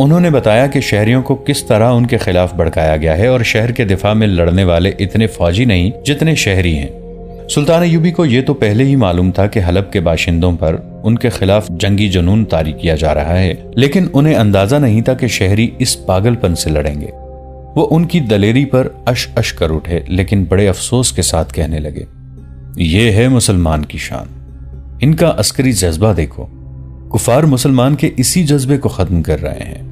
انہوں نے بتایا کہ شہریوں کو کس طرح ان کے خلاف بھڑکایا گیا ہے اور شہر کے دفاع میں لڑنے والے اتنے فوجی نہیں جتنے شہری ہیں۔ سلطان ایوبی کو یہ تو پہلے ہی معلوم تھا کہ حلب کے باشندوں پر ان کے خلاف جنگی جنون طاری کیا جا رہا ہے، لیکن انہیں اندازہ نہیں تھا کہ شہری اس پاگل پن سے لڑیں گے۔ وہ ان کی دلیری پر اش اش کر اٹھے، لیکن بڑے افسوس کے ساتھ کہنے لگے، یہ ہے مسلمان کی شان، ان کا عسکری جذبہ دیکھو، کفار مسلمان کے اسی جذبے کو ختم کر رہے ہیں۔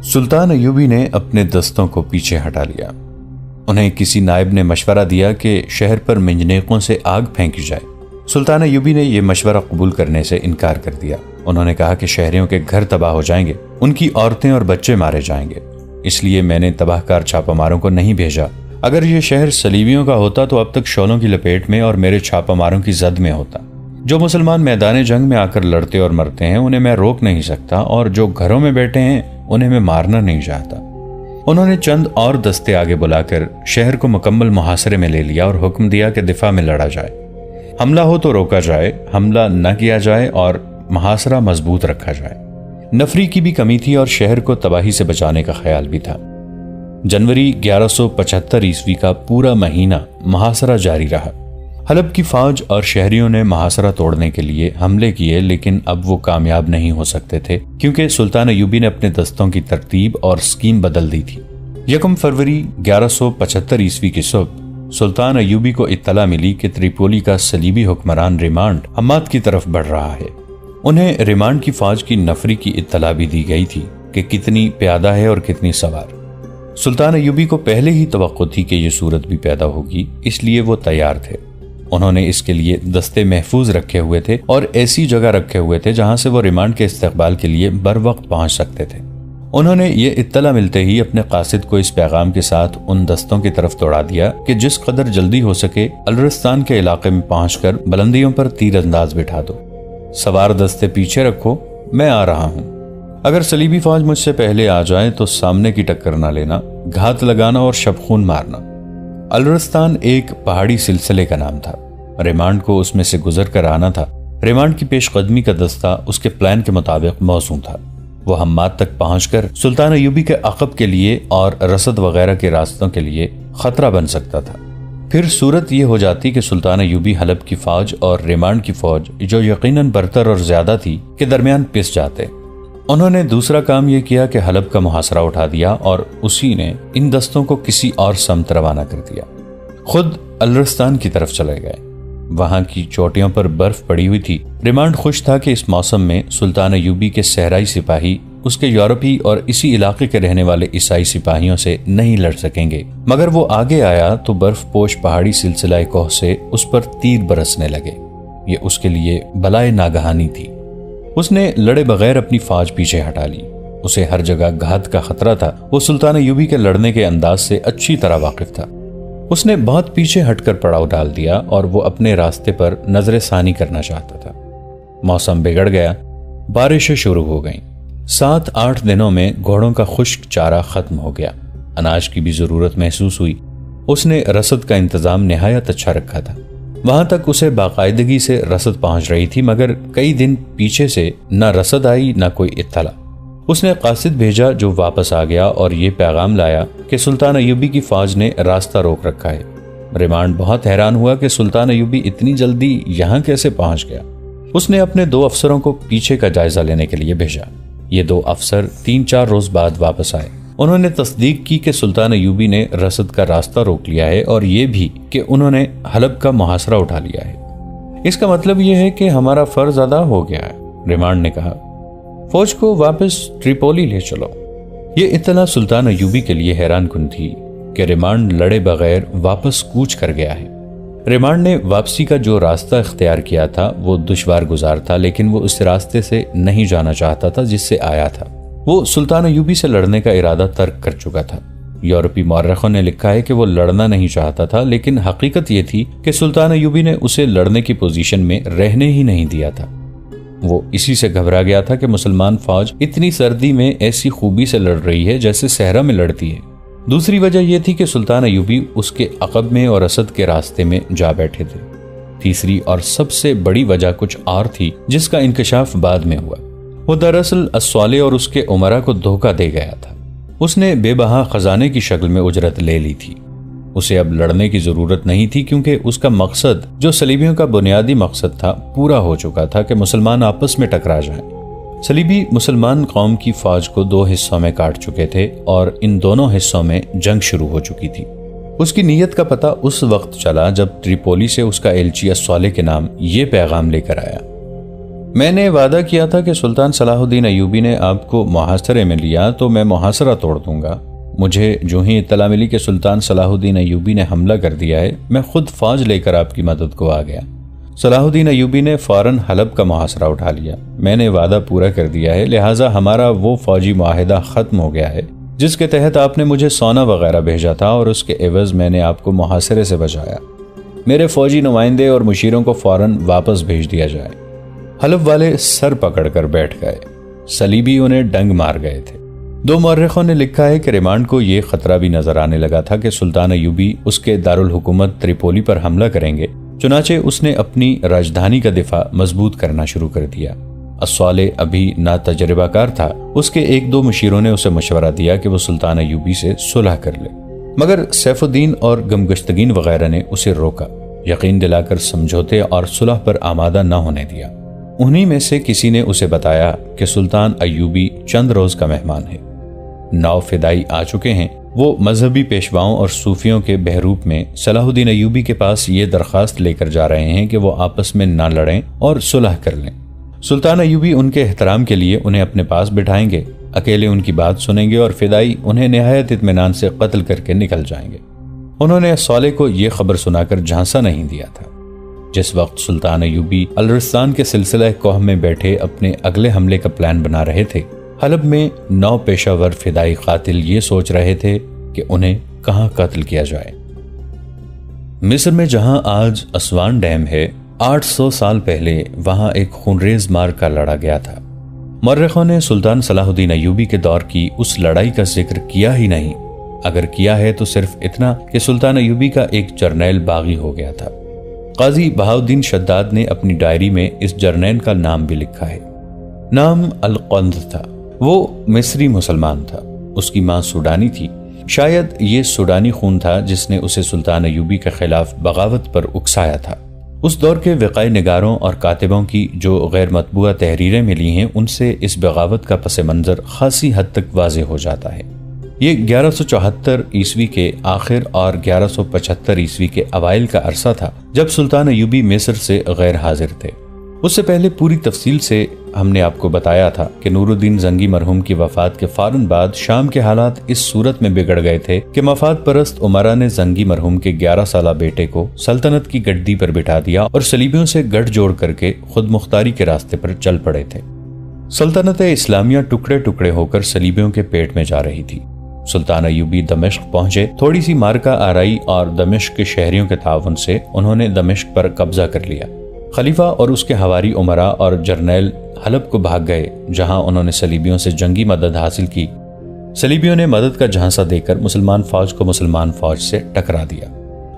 سلطان ایوبی نے اپنے دستوں کو پیچھے ہٹا لیا۔ انہیں کسی نائب نے مشورہ دیا کہ شہر پر منجنیقوں سے آگ پھینکی جائے۔ سلطان ایوبی نے یہ مشورہ قبول کرنے سے انکار کر دیا۔ انہوں نے کہا کہ شہریوں کے گھر تباہ ہو جائیں گے، ان کی عورتیں اور بچے مارے جائیں گے، اس لیے میں نے تباہ کار چھاپہ ماروں کو نہیں بھیجا۔ اگر یہ شہر صلیبیوں کا ہوتا تو اب تک شعلوں کی لپیٹ میں اور میرے چھاپہ ماروں کی زد میں ہوتا۔ جو مسلمان میدان جنگ میں آ کر لڑتے اور مرتے ہیں انہیں میں روک نہیں سکتا، اور جو گھروں میں بیٹھے ہیں انہیں میں مارنا نہیں چاہتا۔ انہوں نے چند اور دستے آگے بلا کر شہر کو مکمل محاصرے میں لے لیا اور حکم دیا کہ دفاع میں لڑا جائے، حملہ ہو تو روکا جائے، حملہ نہ کیا جائے اور محاصرہ مضبوط رکھا جائے۔ نفری کی بھی کمی تھی اور شہر کو تباہی سے بچانے کا خیال بھی تھا۔ جنوری 1175 عیسوی کا پورا مہینہ محاصرہ جاری رہا۔ حلب کی فوج اور شہریوں نے محاصرہ توڑنے کے لیے حملے کیے، لیکن اب وہ کامیاب نہیں ہو سکتے تھے کیونکہ سلطان ایوبی نے اپنے دستوں کی ترتیب اور سکیم بدل دی تھی۔ 1 فروری 1175 عیسوی کی صبح سلطان ایوبی کو اطلاع ملی کہ تریپولی کا صلیبی حکمران ریمانڈ حماد کی طرف بڑھ رہا ہے۔ انہیں ریمانڈ کی فوج کی نفری کی اطلاع بھی دی گئی تھی کہ کتنی پیادہ ہے اور کتنی سوار۔ سلطان ایوبی کو پہلے ہی توقع تھی کہ یہ صورت بھی پیدا ہوگی، اس لیے وہ تیار تھے۔ انہوں نے اس کے لیے دستے محفوظ رکھے ہوئے تھے اور ایسی جگہ رکھے ہوئے تھے جہاں سے وہ ریمانڈ کے استقبال کے لیے بر وقت پہنچ سکتے تھے۔ انہوں نے یہ اطلاع ملتے ہی اپنے قاصد کو اس پیغام کے ساتھ ان دستوں کی طرف دوڑا دیا کہ جس قدر جلدی ہو سکے الرستان کے علاقے میں پہنچ کر بلندیوں پر تیر انداز بٹھا دو۔ سوار دستے پیچھے رکھو، میں آ رہا ہوں۔ اگر صلیبی فوج مجھ سے پہلے آ جائے تو سامنے کی ٹکر نہ لینا، گھات لگانا اور شبخون مارنا۔ الرستان ایک پہاڑی سلسلے کا نام تھا۔ ریمانڈ کو اس میں سے گزر کر آنا تھا۔ ریمانڈ کی پیش قدمی کا دستہ اس کے پلان کے مطابق موزوں تھا۔ وہ حماد تک پہنچ کر سلطان ایوبی کے عقب کے لیے اور رسد وغیرہ کے راستوں کے لیے خطرہ بن سکتا تھا۔ پھر صورت یہ ہو جاتی کہ سلطان ایوبی حلب کی فوج اور ریمانڈ کی فوج، جو یقیناً برتر اور زیادہ تھی، کے درمیان پس جاتے۔ انہوں نے دوسرا کام یہ کیا کہ حلب کا محاصرہ اٹھا دیا اور اسی نے ان دستوں کو کسی اور سمت روانہ کر دیا۔ خود الرستان کی طرف چلے گئے۔ وہاں کی چوٹیوں پر برف پڑی ہوئی تھی۔ ریمانڈ خوش تھا کہ اس موسم میں سلطان ایوبی کے صحرائی سپاہی اس کے یورپی اور اسی علاقے کے رہنے والے عیسائی سپاہیوں سے نہیں لڑ سکیں گے، مگر وہ آگے آیا تو برف پوش پہاڑی سلسلہ کوہ سے اس پر تیر برسنے لگے۔ یہ اس کے لیے بلائے ناگہانی تھی۔ اس نے لڑے بغیر اپنی فوج پیچھے ہٹا لی۔ اسے ہر جگہ گھات کا خطرہ تھا۔ وہ سلطان ایوبی کے لڑنے کے انداز سے اچھی طرح واقف تھا۔ اس نے بہت پیچھے ہٹ کر پڑاؤ ڈال دیا اور وہ اپنے راستے پر نظر ثانی کرنا چاہتا تھا۔ موسم بگڑ گیا، بارشیں شروع ہو گئیں۔ 7-8 دنوں میں گھوڑوں کا خشک چارہ ختم ہو گیا۔ اناج کی بھی ضرورت محسوس ہوئی۔ اس نے رسد کا انتظام نہایت اچھا رکھا تھا۔ وہاں تک اسے باقاعدگی سے رسد پہنچ رہی تھی، مگر کئی دن پیچھے سے نہ رسد آئی نہ کوئی اطلاع۔ اس نے قاصد بھیجا جو واپس آ گیا اور یہ پیغام لایا کہ سلطان ایوبی کی فوج نے راستہ روک رکھا ہے۔ ریمانڈ بہت حیران ہوا کہ سلطان ایوبی اتنی جلدی یہاں کیسے پہنچ گیا۔ اس نے اپنے 2 افسروں کو پیچھے کا جائزہ لینے کے لیے بھیجا۔ یہ 2 افسر 3-4 روز بعد واپس آئے۔ انہوں نے تصدیق کی کہ سلطان ایوبی نے رسد کا راستہ روک لیا ہے اور یہ بھی کہ انہوں نے حلب کا محاصرہ اٹھا لیا ہے۔ اس کا مطلب یہ ہے کہ ہمارا فرض ادا ہو گیا ہے، ریمانڈ نے کہا۔ فوج کو واپس ٹریپولی لے چلو۔ یہ اطلاع سلطان ایوبی کے لیے حیران کن تھی کہ ریمانڈ لڑے بغیر واپس کوچ کر گیا ہے۔ ریمانڈ نے واپسی کا جو راستہ اختیار کیا تھا وہ دشوار گزار تھا، لیکن وہ اس راستے سے نہیں جانا چاہتا تھا جس سے آیا تھا۔ وہ سلطان ایوبی سے لڑنے کا ارادہ ترک کر چکا تھا۔ یورپی مورخوں نے لکھا ہے کہ وہ لڑنا نہیں چاہتا تھا، لیکن حقیقت یہ تھی کہ سلطان ایوبی نے اسے لڑنے کی پوزیشن میں رہنے ہی نہیں دیا تھا۔ وہ اسی سے گھبرا گیا تھا کہ مسلمان فوج اتنی سردی میں ایسی خوبی سے لڑ رہی ہے جیسے صحرا میں لڑتی ہے۔ دوسری وجہ یہ تھی کہ سلطان ایوبی اس کے عقب میں اور اسد کے راستے میں جا بیٹھے تھے۔ تیسری اور سب سے بڑی وجہ کچھ اور تھی جس کا انکشاف بعد میں ہوا۔ وہ دراصل الصالح اور اس کے امراء کو دھوکہ دے گیا تھا۔ اس نے بے بہا خزانے کی شکل میں اجرت لے لی تھی۔ اسے اب لڑنے کی ضرورت نہیں تھی کیونکہ اس کا مقصد، جو صلیبیوں کا بنیادی مقصد تھا، پورا ہو چکا تھا کہ مسلمان آپس میں ٹکرا جائیں۔ صلیبی مسلمان قوم کی فوج کو 2 حصوں میں کاٹ چکے تھے اور ان دونوں حصوں میں جنگ شروع ہو چکی تھی۔ اس کی نیت کا پتہ اس وقت چلا جب ٹریپولی سے اس کا ایلچی الصالح کے نام یہ پیغام لے کر آیا: میں نے وعدہ کیا تھا کہ سلطان صلاح الدین ایوبی نے آپ کو محاصرے میں لیا تو میں محاصرہ توڑ دوں گا۔ مجھے جو ہی اطلاع ملی کہ سلطان صلاح الدین ایوبی نے حملہ کر دیا ہے، میں خود فوج لے کر آپ کی مدد کو آ گیا۔ صلاح الدین ایوبی نے فوراً حلب کا محاصرہ اٹھا لیا۔ میں نے وعدہ پورا کر دیا ہے، لہٰذا ہمارا وہ فوجی معاہدہ ختم ہو گیا ہے جس کے تحت آپ نے مجھے سونا وغیرہ بھیجا تھا اور اس کے عوض میں نے آپ کو محاصرے سے بچایا۔ میرے فوجی نمائندے اور مشیروں کو فوراً واپس بھیج دیا جائے۔ حلب والے سر پکڑ کر بیٹھ گئے۔ صلیبی انہیں ڈنگ مار گئے تھے۔ 2 مورخوں نے لکھا ہے کہ ریمانڈ کو یہ خطرہ بھی نظر آنے لگا تھا کہ سلطان ایوبی اس کے دارالحکومت تریپولی پر حملہ کریں گے، چنانچہ اس نے اپنی راجدھانی کا دفاع مضبوط کرنا شروع کر دیا۔ الصالح ابھی ناتجربہ کار تھا۔ اس کے 1-2 مشیروں نے اسے مشورہ دیا کہ وہ سلطان ایوبی سے صلح کر لے، مگر سیف الدین اور گمگشتگین وغیرہ نے اسے روکا، یقین دلا کر سمجھوتے اور صلح پر آمادہ نہ ہونے دیا۔ انہی میں سے کسی نے اسے بتایا کہ سلطان ایوبی چند روز کا مہمان ہے، 9 فدائی آ چکے ہیں۔ وہ مذہبی پیشواؤں اور صوفیوں کے بہروپ میں صلاح الدین ایوبی کے پاس یہ درخواست لے کر جا رہے ہیں کہ وہ آپس میں نہ لڑیں اور صلح کر لیں۔ سلطان ایوبی ان کے احترام کے لیے انہیں اپنے پاس بٹھائیں گے، اکیلے ان کی بات سنیں گے اور فدائی انہیں نہایت اطمینان سے قتل کر کے نکل جائیں گے۔ انہوں نے صالح کو یہ خبر سنا کر جھانسا نہیں دیا تھا۔ جس وقت سلطان ایوبی الرستان کے سلسلہ کوہ میں بیٹھے اپنے اگلے حملے کا پلان بنا رہے تھے، حلب میں 9 پیشہ ور فدائی قاتل یہ سوچ رہے تھے کہ انہیں کہاں قتل کیا جائے۔ مصر میں جہاں آج اسوان ڈیم ہے، 800 سال پہلے وہاں ایک خونریز معرکہ لڑا گیا تھا۔ مورخوں نے سلطان صلاح الدین ایوبی کے دور کی اس لڑائی کا ذکر کیا ہی نہیں، اگر کیا ہے تو صرف اتنا کہ سلطان ایوبی کا ایک جرنیل باغی ہو گیا تھا۔ قاضی بہاؤالدین شداد نے اپنی ڈائری میں اس جرنیل کا نام بھی لکھا ہے۔ نام القند تھا۔ وہ مصری مسلمان تھا۔ اس کی ماں سوڈانی تھی۔ شاید یہ سوڈانی خون تھا جس نے اسے سلطان ایوبی کے خلاف بغاوت پر اکسایا تھا۔ اس دور کے وقائے نگاروں اور کاتبوں کی جو غیر مطبوعہ تحریریں ملی ہیں، ان سے اس بغاوت کا پس منظر خاصی حد تک واضح ہو جاتا ہے۔ یہ 1174 عیسوی کے آخر اور 1175 عیسوی کے اوائل کا عرصہ تھا جب سلطان ایوبی مصر سے غیر حاضر تھے۔ اس سے پہلے پوری تفصیل سے ہم نے آپ کو بتایا تھا کہ نور الدین زنگی مرحوم کی وفات کے فوراً بعد شام کے حالات اس صورت میں بگڑ گئے تھے کہ مفاد پرست عمرا نے زنگی مرحوم کے 11 سالہ بیٹے کو سلطنت کی گدی پر بٹھا دیا اور صلیبیوں سے گٹھ جوڑ کر کے خود مختاری کے راستے پر چل پڑے تھے۔ سلطنت اسلامیہ ٹکڑے ٹکڑے ہو کر صلیبیوں کے پیٹ میں جا رہی تھی۔ سلطان ایوبی دمشق پہنچے، تھوڑی سی مارکا آرائی اور دمشق کے شہریوں کے تعاون سے انہوں نے دمشق پر قبضہ کر لیا۔ خلیفہ اور اس کے حواری عمرا اور جرنیل حلب کو بھاگ گئے، جہاں انہوں نے صلیبیوں سے جنگی مدد حاصل کی۔ صلیبیوں نے مدد کا جھانسا دے کر مسلمان فوج کو مسلمان فوج سے ٹکرا دیا۔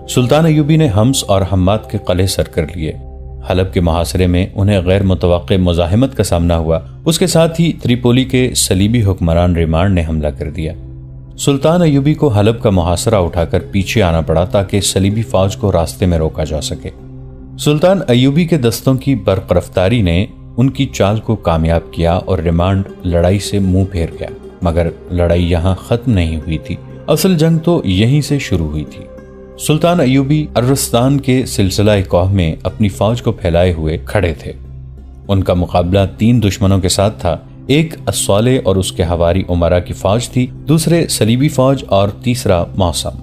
سلطان ایوبی نے حمص اور حماد کے قلعے سر کر لیے۔ حلب کے محاصرے میں انہیں غیر متوقع مزاحمت کا سامنا ہوا۔ اس کے ساتھ ہی تریپولی کے صلیبی حکمران ریمانڈ نے حملہ کر دیا۔ سلطان ایوبی کو حلب کا محاصرہ اٹھا کر پیچھے آنا پڑا تاکہ صلیبی فوج کو راستے میں روکا جا سکے۔ سلطان ایوبی کے دستوں کی برق رفتاری نے ان کی چال کو کامیاب کیا اور ریمانڈ لڑائی سے منہ پھیر گیا، مگر لڑائی یہاں ختم نہیں ہوئی تھی۔ اصل جنگ تو یہیں سے شروع ہوئی تھی۔ سلطان ایوبی الرستان کے سلسلہ کوہ میں اپنی فوج کو پھیلائے ہوئے کھڑے تھے۔ ان کا مقابلہ 3 دشمنوں کے ساتھ تھا۔ ایک الصالح اور اس کے حواری عمرا کی فوج تھی، دوسرے صلیبی فوج اور تیسرا موسم۔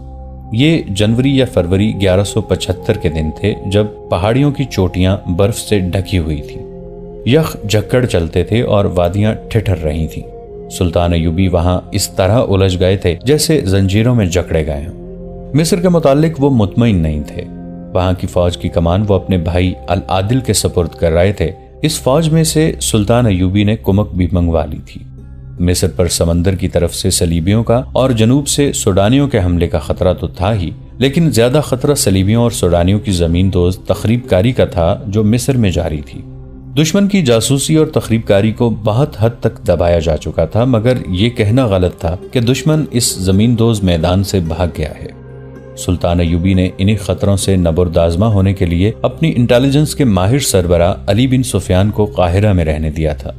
یہ جنوری یا فروری 1175 کے دن تھے جب پہاڑیوں کی چوٹیاں برف سے ڈھکی ہوئی تھیں، یخ جھکڑ چلتے تھے اور وادیاں ٹھٹر رہی تھیں۔ سلطان ایوبی وہاں اس طرح الجھ گئے تھے جیسے زنجیروں میں جکڑے گئے ہوں۔ مصر کے متعلق وہ مطمئن نہیں تھے۔ وہاں کی فوج کی کمان وہ اپنے بھائی العادل کے سپرد کر رہے تھے۔ اس فوج میں سے سلطان ایوبی نے کمک بھی منگوا لی تھی۔ مصر پر سمندر کی طرف سے صلیبیوں کا اور جنوب سے سوڈانیوں کے حملے کا خطرہ تو تھا ہی، لیکن زیادہ خطرہ صلیبیوں اور سوڈانیوں کی زمین دوز تخریب کاری کا تھا جو مصر میں جاری تھی۔ دشمن کی جاسوسی اور تخریب کاری کو بہت حد تک دبایا جا چکا تھا، مگر یہ کہنا غلط تھا کہ دشمن اس زمین دوز میدان سے بھاگ گیا ہے۔ سلطان ایوبی نے انہی خطروں سے نبردآزما ہونے کے لیے اپنی انٹیلیجنس کے ماہر سربراہ علی بن سفیان کو قاہرہ میں رہنے دیا تھا۔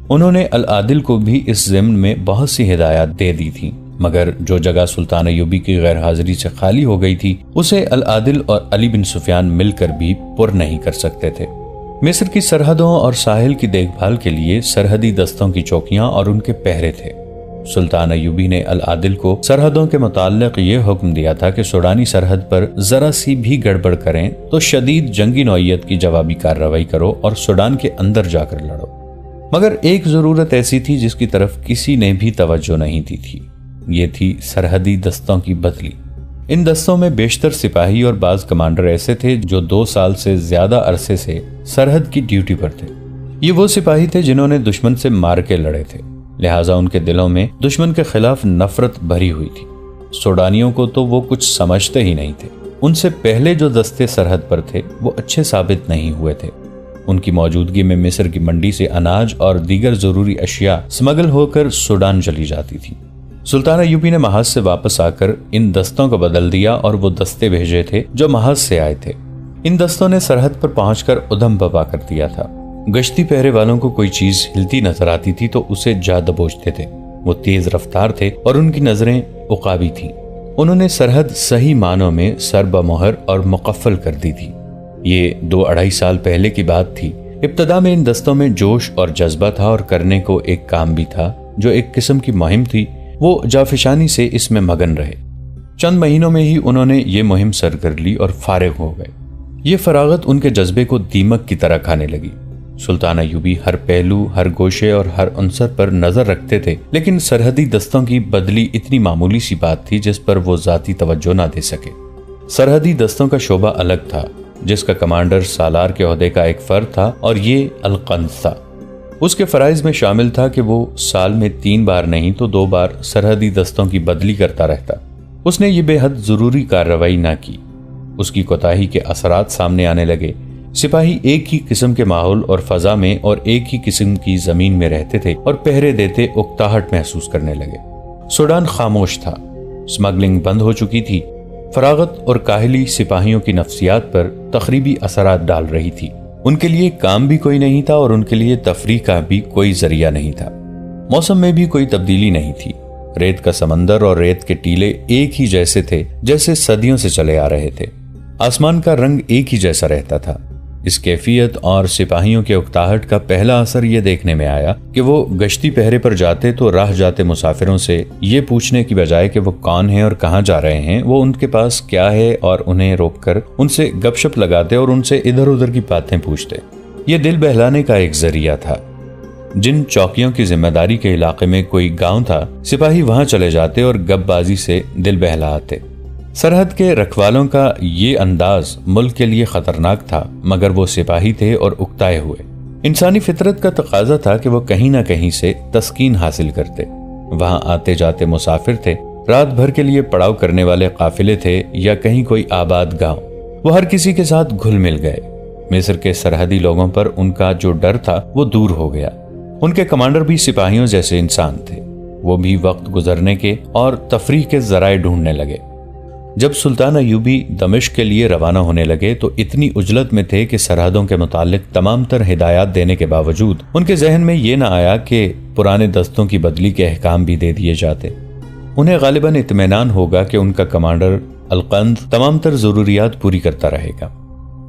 انہوں نے العادل کو بھی اس ضمن میں بہت سی ہدایات دے دی تھیں، مگر جو جگہ سلطان ایوبی کی غیر حاضری سے خالی ہو گئی تھی اسے العادل اور علی بن سفیان مل کر بھی پر نہیں کر سکتے تھے۔ مصر کی سرحدوں اور ساحل کی دیکھ بھال کے لیے سرحدی دستوں کی چوکیاں اور ان کے پہرے تھے۔ سلطان ایوبی نے العادل کو سرحدوں کے متعلق یہ حکم دیا تھا کہ سوڈانی سرحد پر ذرا سی بھی گڑبڑ کریں تو شدید جنگی نوعیت کی جوابی کارروائی کرو اور سوڈان کے اندر جا کر لڑو۔ مگر ایک ضرورت ایسی تھی جس کی طرف کسی نے بھی توجہ نہیں دی تھی، یہ تھی سرحدی دستوں کی بدلی۔ ان دستوں میں بیشتر سپاہی اور بعض کمانڈر ایسے تھے جو 2 سال سے زیادہ عرصے سے سرحد کی ڈیوٹی پر تھے۔ یہ وہ سپاہی تھے جنہوں نے دشمن سے مار کے لڑے تھے، لہٰذا ان کے دلوں میں دشمن کے خلاف نفرت بھری ہوئی تھی۔ سوڈانیوں کو تو وہ کچھ سمجھتے ہی نہیں تھے۔ ان سے پہلے جو دستے سرحد پر تھے وہ اچھے ثابت نہیں ہوئے تھے۔ ان کی موجودگی میں مصر کی منڈی سے اناج اور دیگر ضروری اشیاء سمگل ہو کر سوڈان چلی جاتی تھی۔ سلطان ایوبی نے محاذ سے واپس آ کر ان دستوں کو بدل دیا اور وہ دستے بھیجے تھے جو محاذ سے آئے تھے۔ ان دستوں نے سرحد پر پہنچ کر ادھم بپا کر دیا تھا۔ گشتی پہرے والوں کو کوئی چیز ہلتی نظر آتی تھی تو اسے جا دبوچتے تھے۔ وہ تیز رفتار تھے اور ان کی نظریں عقابی تھیں۔ انہوں نے سرحد صحیح معنوں میں سر بمہر اور مقفل کر دی تھی۔ یہ 2-2.5 سال پہلے کی بات تھی۔ ابتدا میں ان دستوں میں جوش اور جذبہ تھا اور کرنے کو ایک کام بھی تھا جو ایک قسم کی مہم تھی۔ وہ جافشانی سے اس میں مگن رہے۔ چند مہینوں میں ہی انہوں نے یہ مہم سر کر لی اور فارغ ہو گئے۔ یہ فراغت ان کے جذبے کو دیمک کی طرح کھانے لگی۔ سلطان ایوبی ہر پہلو، ہر گوشے اور ہر عنصر پر نظر رکھتے تھے، لیکن سرحدی دستوں کی بدلی اتنی معمولی سی بات تھی جس پر وہ ذاتی توجہ نہ دے سکے۔ سرحدی دستوں کا شعبہ الگ تھا، جس کا کمانڈر سالار کے عہدے کا ایک فرد تھا اور یہ القنز تھا۔ اس کے فرائض میں شامل تھا کہ وہ سال میں 3 بار نہیں تو 2 بار سرحدی دستوں کی بدلی کرتا رہتا۔ اس نے یہ بے حد ضروری کارروائی نہ کی۔ اس کی کوتاہی کے اثرات سامنے آنے لگے۔ سپاہی ایک ہی قسم کے ماحول اور فضا میں اور ایک ہی قسم کی زمین میں رہتے تھے اور پہرے دیتے اکتاہٹ محسوس کرنے لگے۔ سوڈان خاموش تھا، سمگلنگ بند ہو چکی تھی۔ فراغت اور کاہلی سپاہیوں کی نفسیات پر تخریبی اثرات ڈال رہی تھی۔ ان کے لیے کام بھی کوئی نہیں تھا اور ان کے لیے تفریح کا بھی کوئی ذریعہ نہیں تھا۔ موسم میں بھی کوئی تبدیلی نہیں تھی۔ ریت کا سمندر اور ریت کے ٹیلے ایک ہی جیسے تھے جیسے صدیوں سے چلے آ رہے تھے۔ آسمان کا رنگ ایک ہی جیسا رہتا تھا۔ اس کیفیت اور سپاہیوں کے اکتاہٹ کا پہلا اثر یہ دیکھنے میں آیا کہ وہ گشتی پہرے پر جاتے تو راہ جاتے مسافروں سے یہ پوچھنے کی بجائے کہ وہ کون ہیں اور کہاں جا رہے ہیں، وہ ان کے پاس کیا ہے اور انہیں روک کر ان سے گپ شپ لگاتے اور ان سے ادھر ادھر کی باتیں پوچھتے۔ یہ دل بہلانے کا ایک ذریعہ تھا۔ جن چوکیوں کی ذمہ داری کے علاقے میں کوئی گاؤں تھا، سپاہی وہاں چلے جاتے اور گپ بازی سے دل بہلا آتے۔ سرحد کے رکھوالوں کا یہ انداز ملک کے لیے خطرناک تھا، مگر وہ سپاہی تھے اور اکتائے ہوئے۔ انسانی فطرت کا تقاضا تھا کہ وہ کہیں نہ کہیں سے تسکین حاصل کرتے۔ وہاں آتے جاتے مسافر تھے، رات بھر کے لیے پڑاؤ کرنے والے قافلے تھے یا کہیں کوئی آباد گاؤں۔ وہ ہر کسی کے ساتھ گھل مل گئے۔ مصر کے سرحدی لوگوں پر ان کا جو ڈر تھا وہ دور ہو گیا۔ ان کے کمانڈر بھی سپاہیوں جیسے انسان تھے۔ وہ بھی وقت گزرنے کے اور تفریح کے ذرائع ڈھونڈنے لگے۔ جب سلطان ایوبی دمشق کے لیے روانہ ہونے لگے تو اتنی عجلت میں تھے کہ سرحدوں کے متعلق تمام تر ہدایات دینے کے باوجود ان کے ذہن میں یہ نہ آیا کہ پرانے دستوں کی بدلی کے احکام بھی دے دیے جاتے۔ انہیں غالباً اطمینان ہوگا کہ ان کا کمانڈر القند تمام تر ضروریات پوری کرتا رہے گا۔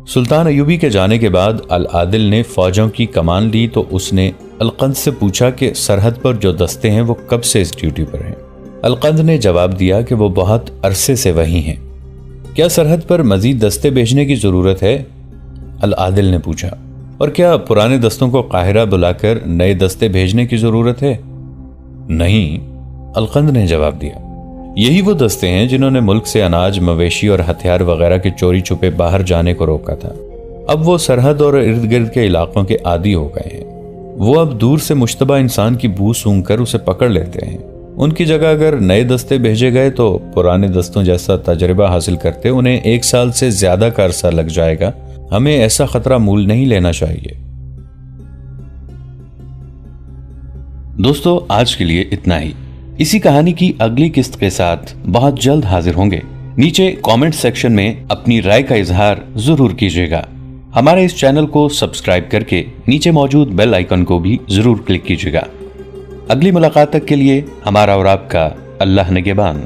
سلطان ایوبی کے جانے کے بعد العادل نے فوجوں کی کمان لی تو اس نے القند سے پوچھا کہ سرحد پر جو دستے ہیں وہ کب سے اس ڈیوٹی پر ہیں۔ القند نے جواب دیا کہ وہ بہت عرصے سے وہی ہیں۔ کیا سرحد پر مزید دستے بھیجنے کی ضرورت ہے؟ العادل نے پوچھا۔ اور کیا پرانے دستوں کو قاہرہ بلا کر نئے دستے بھیجنے کی ضرورت ہے؟ نہیں، القند نے جواب دیا۔ یہی وہ دستے ہیں جنہوں نے ملک سے اناج، مویشی اور ہتھیار وغیرہ کے چوری چھپے باہر جانے کو روکا تھا۔ اب وہ سرحد اور ارد گرد کے علاقوں کے عادی ہو گئے ہیں۔ وہ اب دور سے مشتبہ انسان کی بو سونگھ کر اسے پکڑ لیتے ہیں۔ ان کی جگہ اگر نئے دستے بھیجے گئے تو پرانے دستوں جیسا تجربہ حاصل کرتے انہیں 1 سال سے زیادہ کا عرصہ لگ جائے گا۔ ہمیں ایسا خطرہ مول نہیں لینا چاہیے۔ دوستو آج کے لیے اتنا ہی. اسی کہانی کی اگلی قسط کے ساتھ بہت جلد حاضر ہوں گے. نیچے کامنٹ سیکشن میں اپنی رائے کا اظہار ضرور کیجیے گا. ہمارے اس چینل کو سبسکرائب کر کے نیچے موجود بیل آئیکن کو بھی ضرور کلک کیجیے گا. اگلی ملاقات تک کے لیے ہمارا اور آپ کا اللہ نگہبان.